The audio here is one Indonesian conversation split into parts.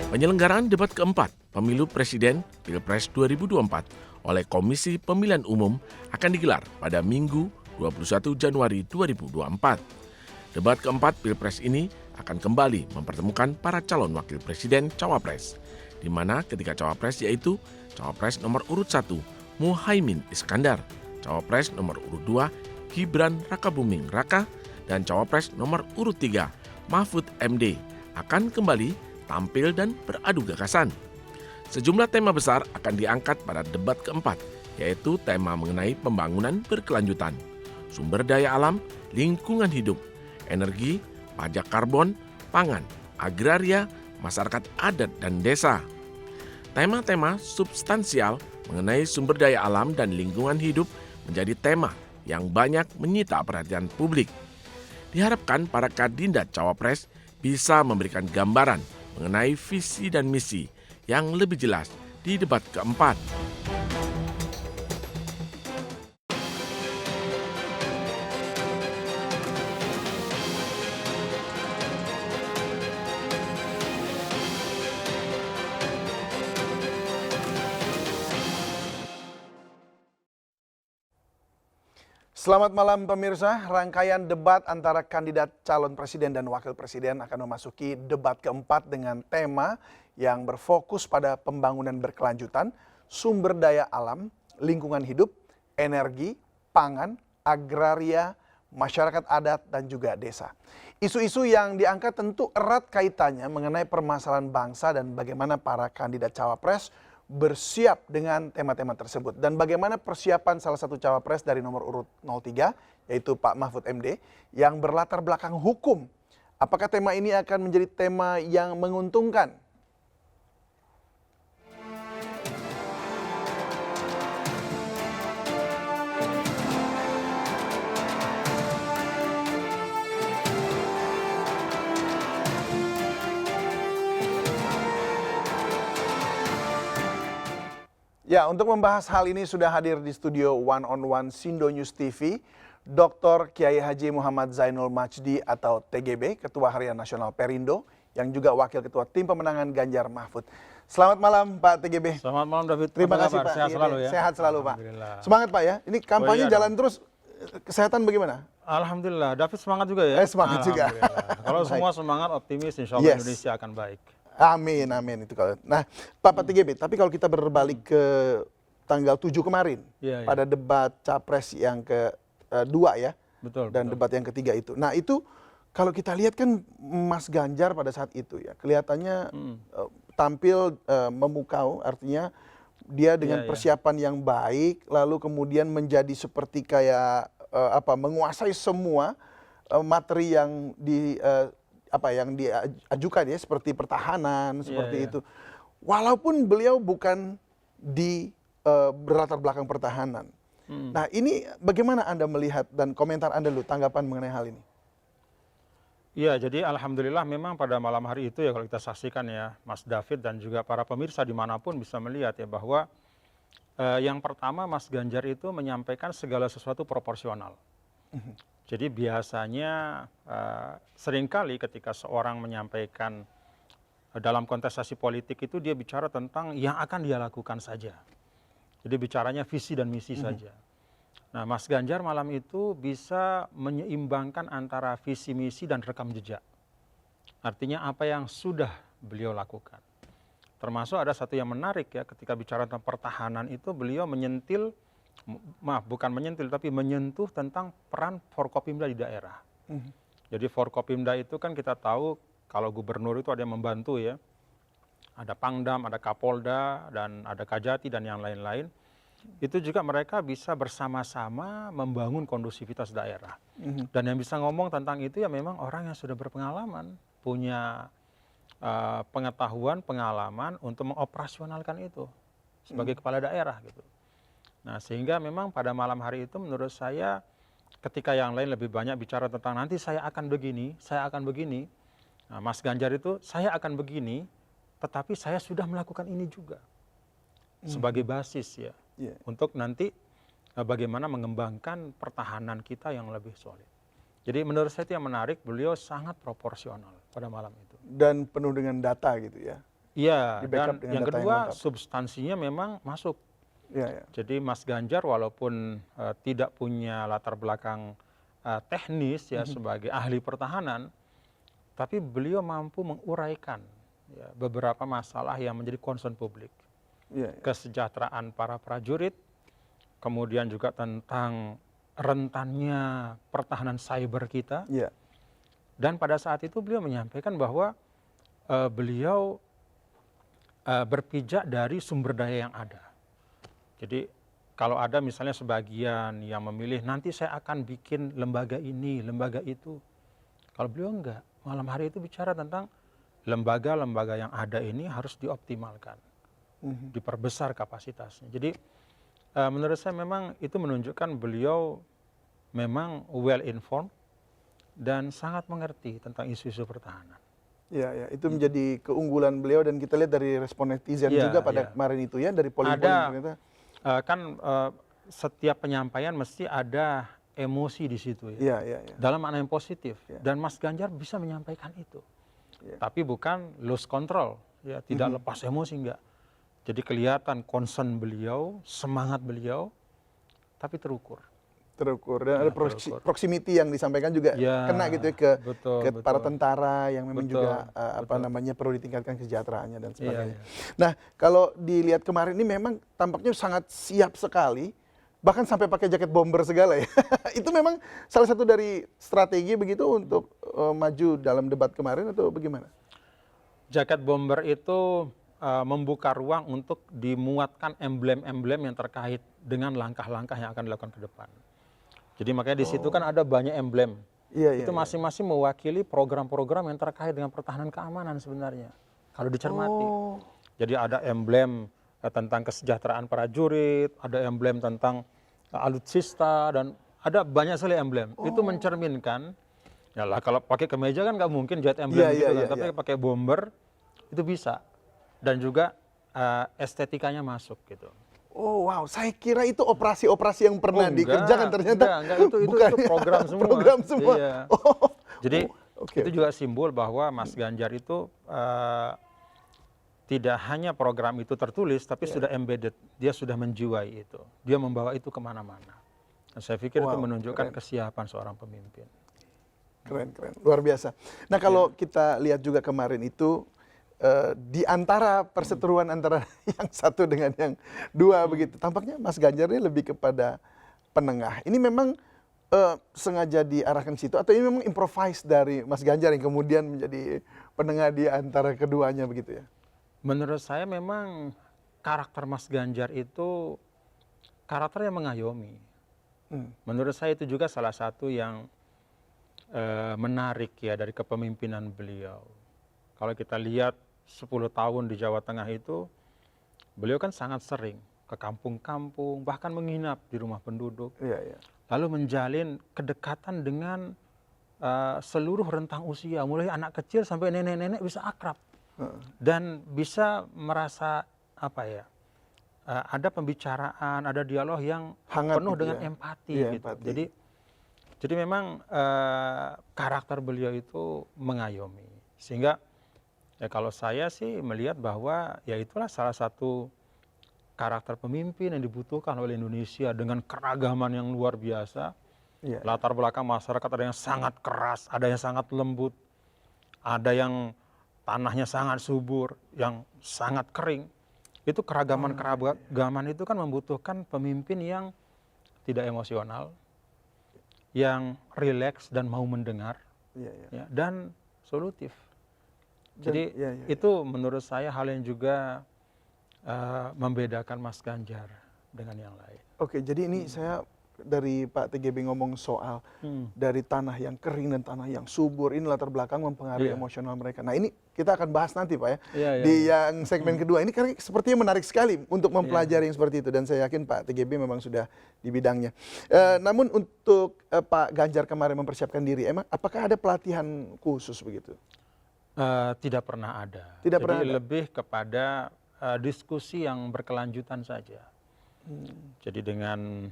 Penyelenggaraan debat keempat Pemilu Presiden Pilpres 2024 oleh Komisi Pemilihan Umum akan digelar pada Minggu 21 Januari 2024. Debat keempat Pilpres ini akan kembali mempertemukan para calon wakil presiden Cawapres, di mana ketiga Cawapres yaitu Cawapres nomor urut 1 Muhaimin Iskandar, Cawapres nomor urut 2 Gibran Rakabuming Raka, dan Cawapres nomor urut 3 Mahfud MD akan kembali tampil dan beradu gagasan. Sejumlah tema besar akan diangkat pada debat keempat, yaitu tema mengenai pembangunan berkelanjutan, sumber daya alam, lingkungan hidup, energi, pajak karbon, pangan, agraria, masyarakat adat dan desa. Tema-tema substansial mengenai sumber daya alam dan lingkungan hidup menjadi tema yang banyak menyita perhatian publik. Diharapkan para kandidat Cawapres bisa memberikan gambaran mengenai visi dan misi yang lebih jelas di debat keempat. Selamat malam pemirsa, rangkaian debat antara kandidat calon presiden dan wakil presiden akan memasuki debat keempat dengan tema yang berfokus pada pembangunan berkelanjutan, sumber daya alam, lingkungan hidup, energi, pangan, agraria, masyarakat adat, dan juga desa. Isu-isu yang diangkat tentu erat kaitannya mengenai permasalahan bangsa dan bagaimana para kandidat cawapres bersiap dengan tema-tema tersebut. Dan bagaimana persiapan salah satu cawapres dari nomor urut 03, yaitu Pak Mahfud MD, yang berlatar belakang hukum. Apakah tema ini akan menjadi tema yang menguntungkan? Ya, untuk membahas hal ini sudah hadir di studio One on One Sindo News TV, Dr. Kiai Haji Muhammad Zainul Majdi atau TGB, Ketua Harian Nasional Perindo, yang juga Wakil Ketua Tim Pemenangan Ganjar Mahfud. Selamat malam Pak TGB. Selamat malam David. Terima kasih Pak. Sehat selalu ya. Sehat selalu Pak. Semangat Pak ya. Ini kampanye jalan terus. Kesehatan bagaimana? Alhamdulillah. David semangat juga ya. Semangat juga. Kalau semua semangat, optimis, insya Allah Indonesia akan baik. Amin, amin itu kalau. Nah, Pak TGB, tapi kalau kita berbalik ke tanggal 7 kemarin pada debat capres yang kedua ya, dan debat yang ketiga itu. Nah, itu kalau kita lihat kan Mas Ganjar pada saat itu ya, kelihatannya tampil memukau, artinya dia dengan persiapan yang baik, lalu kemudian menjadi seperti kayak menguasai semua materi yang yang diajukan ya, seperti pertahanan, seperti itu. Walaupun beliau bukan di berlatar belakang pertahanan. Nah, ini bagaimana Anda melihat dan komentar Anda dulu, tanggapan mengenai hal ini? Iya, jadi alhamdulillah memang pada malam hari itu ya kalau kita saksikan ya, Mas David dan juga para pemirsa dimanapun bisa melihat ya bahwa yang pertama Mas Ganjar itu menyampaikan segala sesuatu proporsional. Jadi biasanya seringkali ketika seorang menyampaikan dalam kontestasi politik itu dia bicara tentang yang akan dia lakukan saja. Jadi bicaranya visi dan misi saja. Nah, Mas Ganjar malam itu bisa menyeimbangkan antara visi misi dan rekam jejak. Artinya apa yang sudah beliau lakukan. Termasuk ada satu yang menarik ya, ketika bicara tentang pertahanan itu beliau menyentil, bukan menyentil tapi menyentuh tentang peran Forkopimda di daerah. Jadi Forkopimda itu kan kita tahu kalau gubernur itu ada yang membantu ya. Ada Pangdam, ada Kapolda, dan ada Kajati dan yang lain-lain. Itu juga mereka bisa bersama-sama membangun kondusivitas daerah. Dan yang bisa ngomong tentang itu ya memang orang yang sudah berpengalaman, punya pengetahuan, pengalaman untuk mengoperasionalkan itu sebagai kepala daerah gitu. Nah, sehingga memang pada malam hari itu menurut saya ketika yang lain lebih banyak bicara tentang nanti saya akan begini, saya akan begini. Nah, Mas Ganjar itu saya akan begini, tetapi saya sudah melakukan ini juga sebagai basis ya untuk nanti bagaimana mengembangkan pertahanan kita yang lebih solid. Jadi menurut saya itu yang menarik, beliau sangat proporsional pada malam itu. Dan penuh dengan data gitu ya. Iya, di-backup dan dengan yang data yang kedua lengkap. substansinya memang masuk. Iya, iya. Jadi Mas Ganjar walaupun tidak punya latar belakang teknis ya sebagai ahli pertahanan, tapi beliau mampu menguraikan ya, beberapa masalah yang menjadi concern publik. Iya, iya. Kesejahteraan para prajurit, kemudian juga tentang rentannya pertahanan cyber kita. Iya. Dan pada saat itu beliau menyampaikan bahwa beliau berpijak dari sumber daya yang ada. Jadi kalau ada misalnya sebagian yang memilih nanti saya akan bikin lembaga ini, lembaga itu. Kalau beliau enggak, malam hari itu bicara tentang lembaga-lembaga yang ada ini harus dioptimalkan, diperbesar kapasitasnya. Jadi menurut saya memang itu menunjukkan beliau memang well informed dan sangat mengerti tentang isu-isu pertahanan. Ya, ya, itu menjadi keunggulan beliau dan kita lihat dari respon netizen Ya, juga pada ya. kemarin itu ya, dari polling-polling ternyata. Setiap penyampaian mesti ada emosi di situ ya. Iya, iya, iya. Dalam makna yang positif. Ya. Dan Mas Ganjar bisa menyampaikan itu. Ya. Tapi bukan lose control, ya, tidak lepas emosi enggak. Jadi kelihatan concern beliau, semangat beliau, tapi terukur. Terukur dan ada terukur. proximity yang disampaikan juga Ya, kena gitu ya ke betul. para tentara yang memang Betul, juga apa namanya perlu ditingkatkan kesejahteraannya dan sebagainya. Iya. Nah, kalau dilihat kemarin ini memang tampaknya sangat siap sekali, bahkan sampai pakai jaket bomber segala ya. Itu memang salah satu dari strategi begitu untuk maju dalam debat kemarin atau bagaimana? Jaket bomber itu membuka ruang untuk dimuatkan emblem-emblem yang terkait dengan langkah-langkah yang akan dilakukan ke depan. Jadi makanya di situ kan ada banyak emblem. Iya, Itu masing-masing mewakili program-program yang terkait dengan pertahanan keamanan sebenarnya. Kalau dicermati. Jadi ada emblem tentang kesejahteraan prajurit, ada emblem tentang alutsista, dan ada banyak sekali emblem. Itu mencerminkan, ya lah kalau pakai kemeja kan nggak mungkin jet emblem gitu kan, tapi pakai bomber itu bisa. Dan juga estetikanya masuk gitu. Oh wow, saya kira itu operasi-operasi yang pernah dikerjakan ternyata. Enggak, itu program semua. Program semua. Iya. Oh. Jadi itu juga simbol bahwa Mas Ganjar itu tidak hanya program itu tertulis, tapi sudah embedded, dia sudah menjiwai itu. Dia membawa itu kemana-mana. Dan saya pikir itu menunjukkan kesiapan seorang pemimpin. Keren, keren. Luar biasa. Nah kalau kita lihat juga kemarin itu, di antara perseteruan antara yang satu dengan yang dua begitu, tampaknya Mas Ganjar ini lebih kepada penengah. Ini memang sengaja diarahkan ke situ atau ini memang improvise dari Mas Ganjar yang kemudian menjadi penengah di antara keduanya begitu ya? Menurut saya memang karakter Mas Ganjar itu karakter yang mengayomi. Menurut saya itu juga salah satu yang menarik ya dari kepemimpinan beliau. Kalau kita lihat 10 tahun di Jawa Tengah itu, beliau kan sangat sering ke kampung-kampung, bahkan menginap di rumah penduduk. Iya, iya. Lalu menjalin kedekatan dengan seluruh rentang usia, mulai anak kecil sampai nenek-nenek bisa akrab. Dan bisa merasa apa ya, ada pembicaraan, ada dialog yang hangat penuh gitu dengan empati. Iya, gitu. empati. Jadi memang karakter beliau itu mengayomi. Sehingga ya kalau saya sih melihat bahwa ya itulah salah satu karakter pemimpin yang dibutuhkan oleh Indonesia dengan keragaman yang luar biasa. Iya. Latar belakang masyarakat ada yang sangat keras, ada yang sangat lembut, ada yang tanahnya sangat subur, yang sangat kering. Itu keragaman itu kan membutuhkan pemimpin yang tidak emosional, yang rileks dan mau mendengar, ya, dan solutif. Jadi itu menurut saya hal yang juga membedakan Mas Ganjar dengan yang lain. Oke, jadi ini saya dari Pak TGB ngomong soal dari tanah yang kering dan tanah yang subur, ini latar belakang mempengaruhi emosional mereka. Nah ini kita akan bahas nanti Pak ya, yang segmen kedua ini karena sepertinya menarik sekali untuk mempelajari yang seperti itu dan saya yakin Pak TGB memang sudah di bidangnya. Namun untuk Pak Ganjar kemarin mempersiapkan diri, emang apakah ada pelatihan khusus begitu? Tidak pernah ada. Tidak Jadi pernah ada. Lebih kepada diskusi yang berkelanjutan saja. Jadi dengan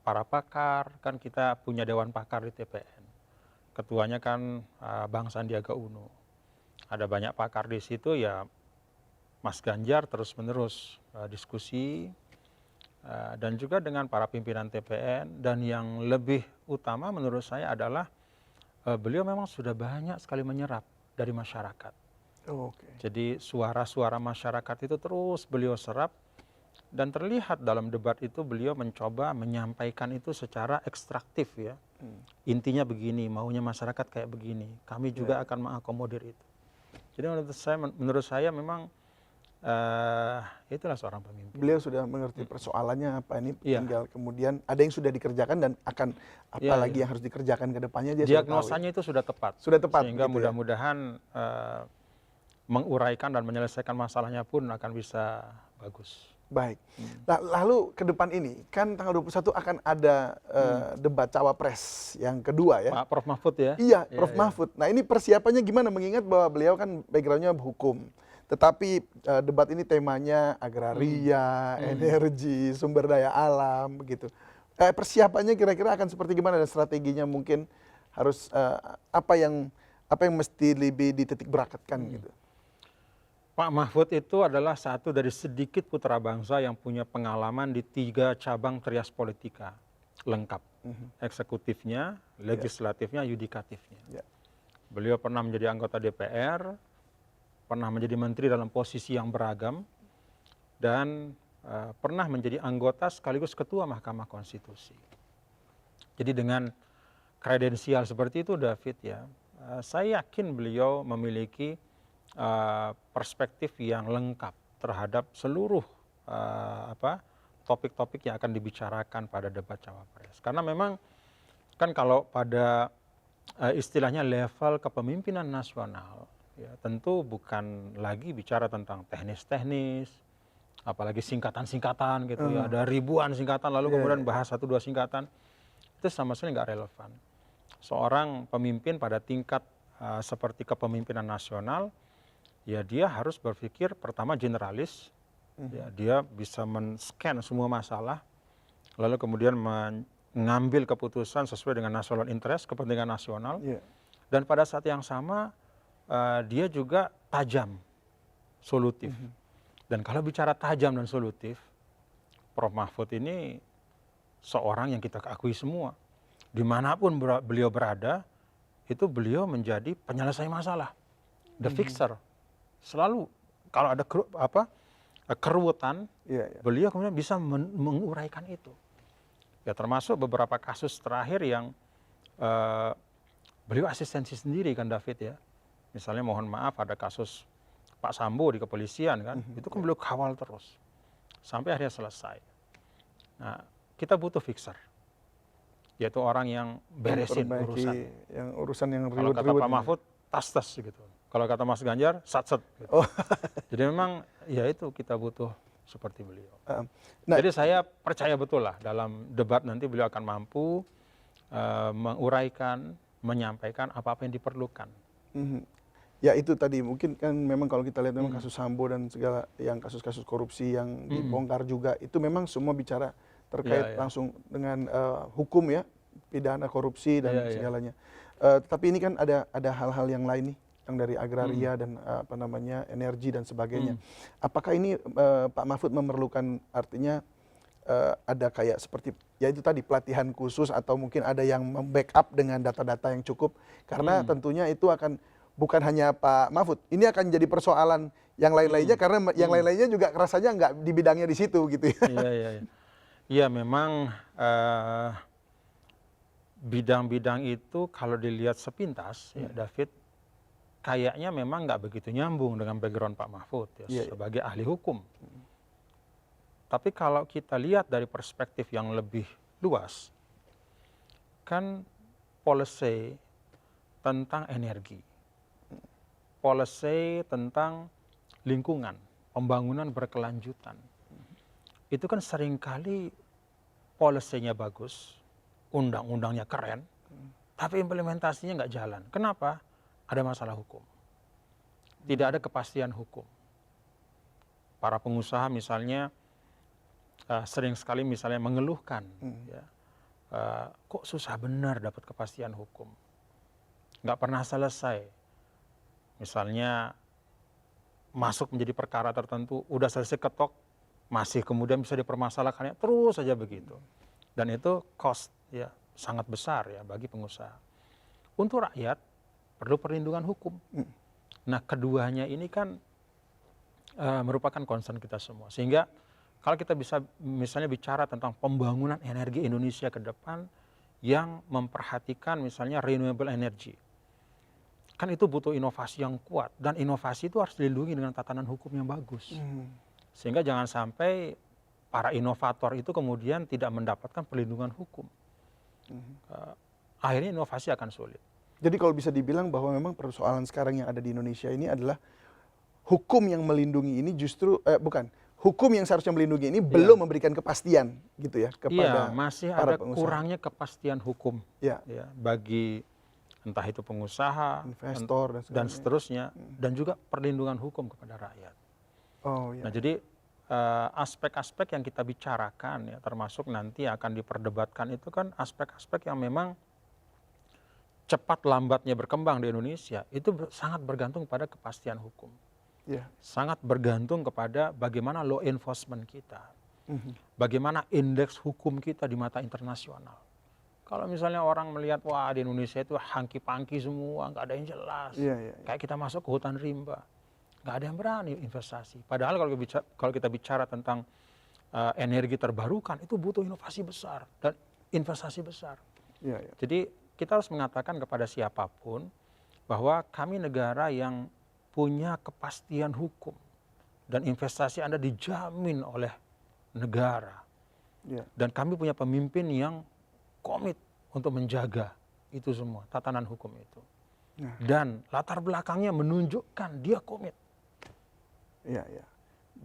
para pakar, kan kita punya Dewan Pakar di TPN. Ketuanya kan Bang Sandiaga Uno. Ada banyak pakar di situ ya, Mas Ganjar terus-menerus diskusi dan juga dengan para pimpinan TPN, dan yang lebih utama menurut saya adalah beliau memang sudah banyak sekali menyerap dari masyarakat. Jadi suara-suara masyarakat itu terus beliau serap, dan terlihat dalam debat itu beliau mencoba menyampaikan itu secara ekstraktif ya. Intinya begini, maunya masyarakat kayak begini, kami juga akan mengakomodir itu. Jadi menurut saya memang itulah seorang pemimpin. Beliau sudah mengerti persoalannya apa ini, tinggal kemudian ada yang sudah dikerjakan dan akan apa lagi yang harus dikerjakan ke depannya. Diagnosanya itu sudah tepat. Sudah tepat. Sehingga gitu mudah-mudahan menguraikan dan menyelesaikan masalahnya pun akan bisa bagus. Baik. Nah, lalu ke depan ini kan tanggal 21 akan ada debat cawapres yang kedua ya. Pak Prof Mahfud ya. Iya, Prof Mahfud. Nah, ini persiapannya gimana, mengingat bahwa beliau kan backgroundnya hukum. Tetapi debat ini temanya agraria, energi, sumber daya alam begitu. Persiapannya kira-kira akan seperti gimana, dan strateginya mungkin harus apa yang mesti lebih dititik berakatkan gitu. Pak Mahfud itu adalah satu dari sedikit putra bangsa yang punya pengalaman di 3 cabang trias politika lengkap. Eksekutifnya, legislatifnya, yudikatifnya. Beliau pernah menjadi anggota DPR, pernah menjadi menteri dalam posisi yang beragam, dan pernah menjadi anggota sekaligus ketua Mahkamah Konstitusi. Jadi dengan kredensial seperti itu David ya, saya yakin beliau memiliki perspektif yang lengkap terhadap seluruh topik-topik yang akan dibicarakan pada debat cawapres. Karena memang kan kalau pada istilahnya level kepemimpinan nasional, ya tentu bukan lagi bicara tentang teknis-teknis, apalagi singkatan-singkatan gitu ya, ada ribuan singkatan lalu kemudian bahas 1-2 singkatan, itu sama sekali nggak relevan. Seorang pemimpin pada tingkat seperti kepemimpinan nasional, ya dia harus berpikir pertama generalis, ya, dia bisa men-scan semua masalah, lalu kemudian mengambil keputusan sesuai dengan national interest, kepentingan nasional, dan pada saat yang sama dia juga tajam, solutif. Dan kalau bicara tajam dan solutif, Prof Mahfud ini seorang yang kita akui semua, dimanapun beliau berada, itu beliau menjadi penyelesai masalah, the fixer. Selalu kalau ada keruwetan, beliau kemudian bisa menguraikan itu. Ya termasuk beberapa kasus terakhir yang beliau asistensi sendiri kan David ya. Misalnya mohon maaf ada kasus Pak Sambo di kepolisian kan, itu kan beliau kawal terus sampai akhirnya selesai. Nah, kita butuh fixer, yaitu orang yang beresin urusan. Yang urusan yang kalau kata Pak Mahfud, tas-tas gitu. Kalau kata Mas Ganjar, sat-set. Gitu. Jadi memang ya itu kita butuh seperti beliau. Jadi saya percaya betul lah dalam debat nanti beliau akan mampu menguraikan, menyampaikan apa-apa yang diperlukan. Ya itu tadi mungkin kan memang kalau kita lihat memang kasus Sambo dan segala yang kasus-kasus korupsi yang dibongkar juga, itu memang semua bicara terkait langsung dengan hukum ya, pidana korupsi dan segalanya. Tapi ini kan ada hal-hal yang lain nih, yang dari agraria dan energi dan sebagainya. Apakah ini Pak Mahfud memerlukan, artinya ada kayak seperti ya itu tadi pelatihan khusus, atau mungkin ada yang membackup dengan data-data yang cukup, karena tentunya itu akan bukan hanya Pak Mahfud, ini akan jadi persoalan yang lain-lainnya, karena yang lain-lainnya juga rasanya nggak di bidangnya di situ gitu ya. Iya memang bidang-bidang itu kalau dilihat sepintas ya David, kayaknya memang nggak begitu nyambung dengan background Pak Mahfud ya, sebagai ahli hukum. Tapi kalau kita lihat dari perspektif yang lebih luas, kan policy tentang energi, policy tentang lingkungan, pembangunan berkelanjutan, itu kan seringkali policy-nya bagus, undang-undangnya keren, tapi implementasinya nggak jalan. Kenapa? Ada masalah hukum. Tidak ada kepastian hukum. Para pengusaha misalnya sering sekali misalnya mengeluhkan, kok susah benar dapat kepastian hukum. Nggak pernah selesai. Misalnya masuk menjadi perkara tertentu, udah selesai ketok, masih kemudian bisa dipermasalahkannya, terus saja begitu. Dan itu cost ya sangat besar ya bagi pengusaha. Untuk rakyat perlu perlindungan hukum. Nah, keduanya ini kan merupakan concern kita semua. Sehingga kalau kita bisa misalnya bicara tentang pembangunan energi Indonesia ke depan yang memperhatikan misalnya renewable energy. Kan itu butuh inovasi yang kuat. Dan inovasi itu harus dilindungi dengan tatanan hukum yang bagus. Sehingga jangan sampai para inovator itu kemudian tidak mendapatkan perlindungan hukum. Akhirnya inovasi akan sulit. Jadi kalau bisa dibilang bahwa memang persoalan sekarang yang ada di Indonesia ini adalah hukum yang melindungi ini justru, hukum yang seharusnya melindungi ini belum memberikan kepastian gitu ya kepada masih para ada pengusaha. kurangnya kepastian hukum ya, bagi entah itu pengusaha, investor dan seterusnya, dan juga perlindungan hukum kepada rakyat. Nah, jadi aspek-aspek yang kita bicarakan ya, termasuk nanti akan diperdebatkan itu kan aspek-aspek yang memang cepat lambatnya berkembang di Indonesia itu sangat bergantung pada kepastian hukum. Sangat bergantung kepada bagaimana law enforcement kita, bagaimana indeks hukum kita di mata internasional. Kalau misalnya orang melihat wah di Indonesia itu hangki-pangki semua, nggak ada yang jelas, kayak kita masuk ke hutan rimba, nggak ada yang berani investasi. Padahal kalau kita bicara tentang energi terbarukan itu butuh inovasi besar dan investasi besar. Jadi kita harus mengatakan kepada siapapun bahwa kami negara yang punya kepastian hukum dan investasi Anda dijamin oleh negara. Dan kami punya pemimpin yang komit untuk menjaga itu semua, tatanan hukum itu. Dan latar belakangnya menunjukkan dia komit.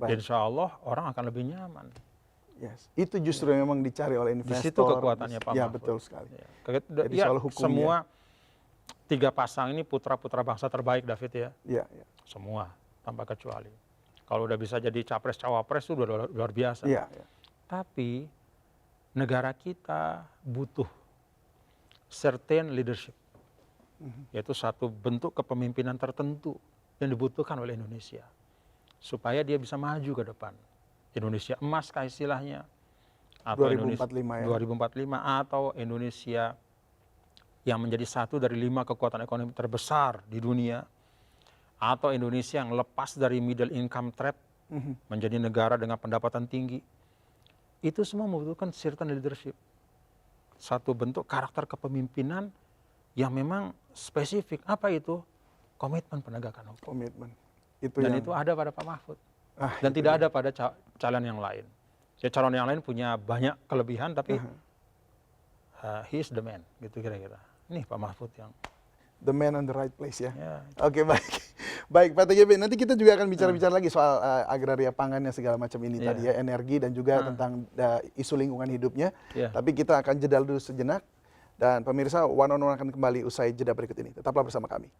Insya Allah orang akan lebih nyaman. Itu justru yang memang dicari oleh investor. Di situ kekuatannya Pak Mahfud. Betul sekali. Jadi soal hukumnya, semua 3 pasang ini putra-putra bangsa terbaik, David ya. Semua tanpa kecuali. Kalau udah bisa jadi capres cawapres itu udah luar biasa. Tapi negara kita butuh certain leadership, yaitu satu bentuk kepemimpinan tertentu yang dibutuhkan oleh Indonesia supaya dia bisa maju ke depan. Indonesia emas kayak istilahnya, atau 2045 2045 atau Indonesia yang menjadi satu dari 5 kekuatan ekonomi terbesar di dunia, atau Indonesia yang lepas dari middle income trap menjadi negara dengan pendapatan tinggi. Itu semua membutuhkan certain leadership, satu bentuk karakter kepemimpinan yang memang spesifik. Apa itu? Komitmen penegakan hukum. Dan itu ada pada Pak Mahfud dan tidak ada pada calon yang lain. Ya, calon yang lain punya banyak kelebihan tapi he is the man, gitu kira-kira. Nih Pak Mahfud yang the man on the right place ya. Oke, baik. Baik Pak TGB, nanti kita juga akan bicara-bicara lagi soal agraria pangannya segala macam ini tadi ya, energi dan juga tentang isu lingkungan hidupnya. Tapi kita akan jeda dulu sejenak dan pemirsa One on One akan kembali usai jeda berikut ini. Tetaplah bersama kami.